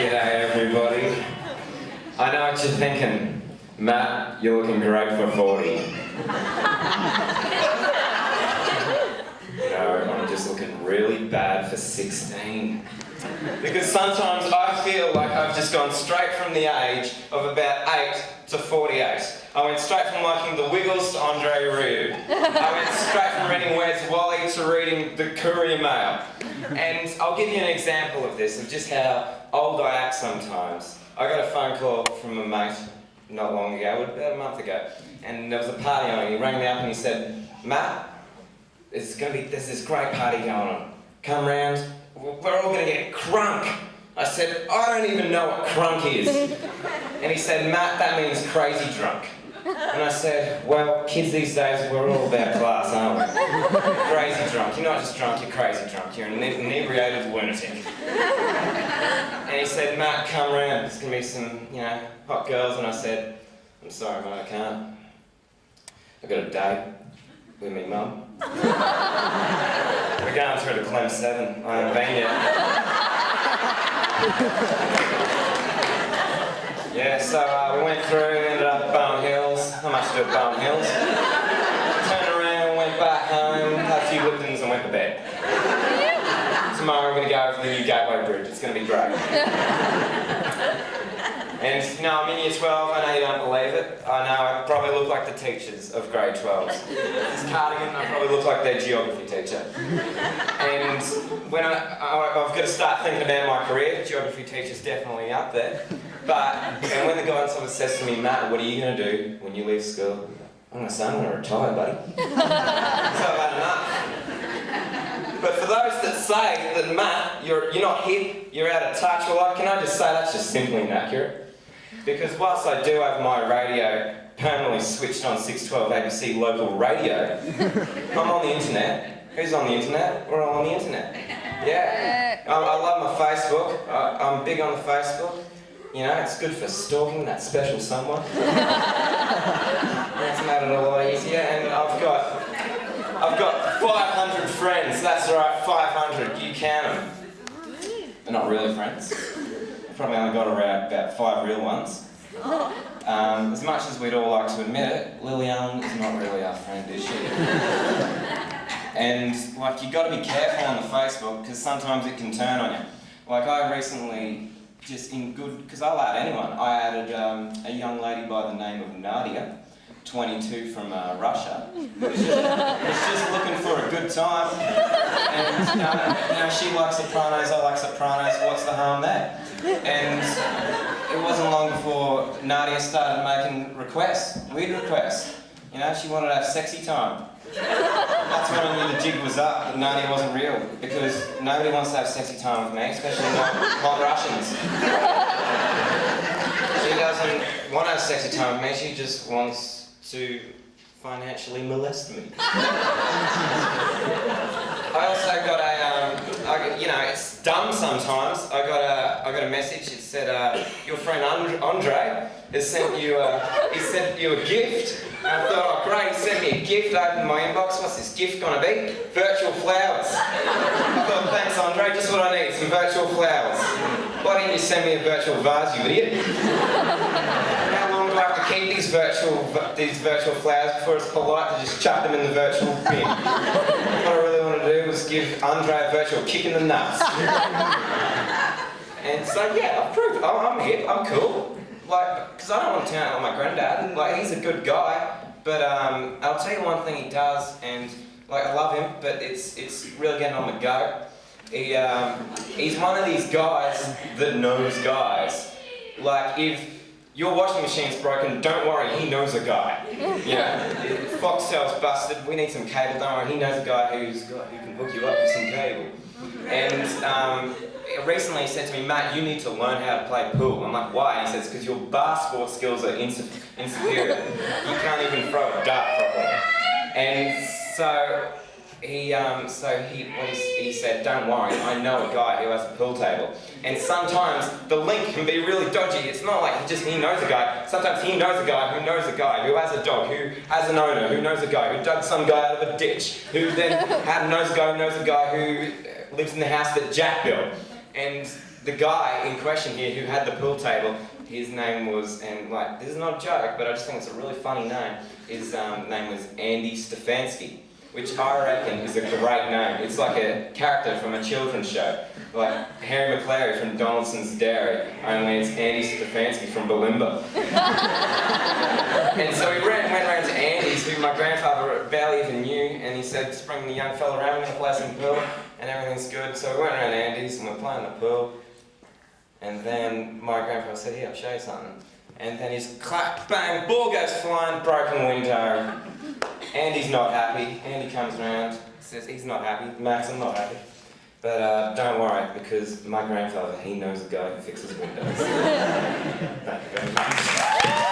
G'day everybody. I know what you're thinking. Matt, you're looking great for 40. No, I'm just looking really bad for 16. Because sometimes I feel like I've just gone straight from the age of about 8 to 48. I went straight from liking the Wiggles to Andre Rieu. I went straight from reading Where's Wally to reading the Courier Mail. And I'll give you an example of this, of just how old I act sometimes. I got a phone call from a mate not long ago, about a month ago, and there was a party on, and he rang me up and he said, Matt, there's this great party going on. Come round, we're all going to get crunk. I said, I don't even know what crunk is. And he said, Matt, that means crazy drunk. And I said, well, kids these days, we're all about class, aren't we? Crazy drunk. You're not just drunk, you're crazy drunk. You're an inebriated lunatic. And he said, Matt, come round. There's going to be some, hot girls. And I said, I'm sorry, mate, I can't. I've got a date with me mum. We're going through to Clem 7. I haven't been yet. Yeah, so we went through, ended up at Barn Hills. Not much to do at Barn Hills. Turned around, went back home, had a few Liptons and went to bed. Tomorrow we're going to go over the new Gateway Bridge. It's going to be great. And I'm in Year 12, I know you don't believe it. I know I probably look like the teachers of grade 12s. This cardigan, I probably look like their geography teacher. And when I've got to start thinking about my career, geography teacher's definitely up there. And when the guidance officer says to me, Matt, what are you going to do when you leave school? I'm going to say, I'm going to retire, buddy. So I've had enough. But for those that say that, Matt, you're not hip, you're out of touch, well, can I just say that's just simply inaccurate? Because whilst I do have my radio permanently switched on 612 ABC local radio, I'm on the internet. Who's on the internet? We're all on the internet. Yeah. I love my Facebook. I'm big on the Facebook. It's good for stalking that special someone. It's made it a lot easier, and I've got 500 friends. That's right, 500. You count them. They're not really friends. I've probably only got around about 5 real ones. As much as we'd all like to admit it, Lillian is not really our friend, is she? And you've got to be careful on the Facebook, because sometimes it can turn on you. I recently, because I'll add anyone, I added a young lady by the name of Nadia, 22 from Russia, who was just looking for a good time. And she likes Sopranos, I like Sopranos, what's the harm there? And it wasn't long before Nadia started making requests, weird requests. She wanted to have sexy time. That's when I knew the jig was up, that Nadia wasn't real, because nobody wants to have sexy time with me, especially not hot Russians. She doesn't want to have sexy time with me, she just wants to financially molest me. I also got it's dumb sometimes. I got a message. It said, your friend Andre has sent you a gift. And I thought, oh great, he sent me a gift. I opened my inbox. What's this gift gonna be? Virtual flowers. I thought, thanks Andre, just what I need, some virtual flowers. Why didn't you send me a virtual vase, you idiot? How long do I have to keep these virtual flowers before it's polite to just chuck them in the virtual bin? What I really want to do was give Andre a virtual kick in the nuts. And so yeah, I've proved I'm hip, I'm cool. Because I don't want to turn out like my granddad. He's a good guy, but I'll tell you one thing he does, and I love him, but it's really getting on the go. He's one of these guys that knows guys. If your washing machine's broken, don't worry, he knows a guy. Foxtel's busted, we need some cable, don't worry, he knows a guy who can hook you up with some cable. And recently he said to me, Matt, you need to learn how to play pool. I'm like, why? He says, because your bar sport skills are insuperior. You can't even throw a dart properly. And so he said, don't worry, I know a guy who has a pool table. And sometimes the link can be really dodgy. It's not like he knows a guy. Sometimes he knows a guy who knows a guy who has a dog, who has an owner, who knows a guy who dug some guy out of a ditch, who then knows a guy who knows a guy who lives in the house that Jack built. And the guy in question here who had the pool table, his name was, and like, this is not a joke, but I just think it's a really funny name, his name was Andy Stefanski, which I reckon is a great name. It's like a character from a children's show, like Harry McClary from Donaldson's Dairy, only it's Andy Stefanski from Balimba. And so we went round to Andy's, who my grandfather barely even knew, and he said, just bring the young fella around, we're going to play some pool, and everything's good. So we went around Andy's, and we're playing the pool, and then my grandfather said, here, I'll show you something. And then he's clap, bang, ball goes flying, broken window. Andy's not happy. Andy comes around, says he's not happy. Max, I'm not happy. But don't worry, because my grandfather, he knows a guy who fixes windows. Thank you.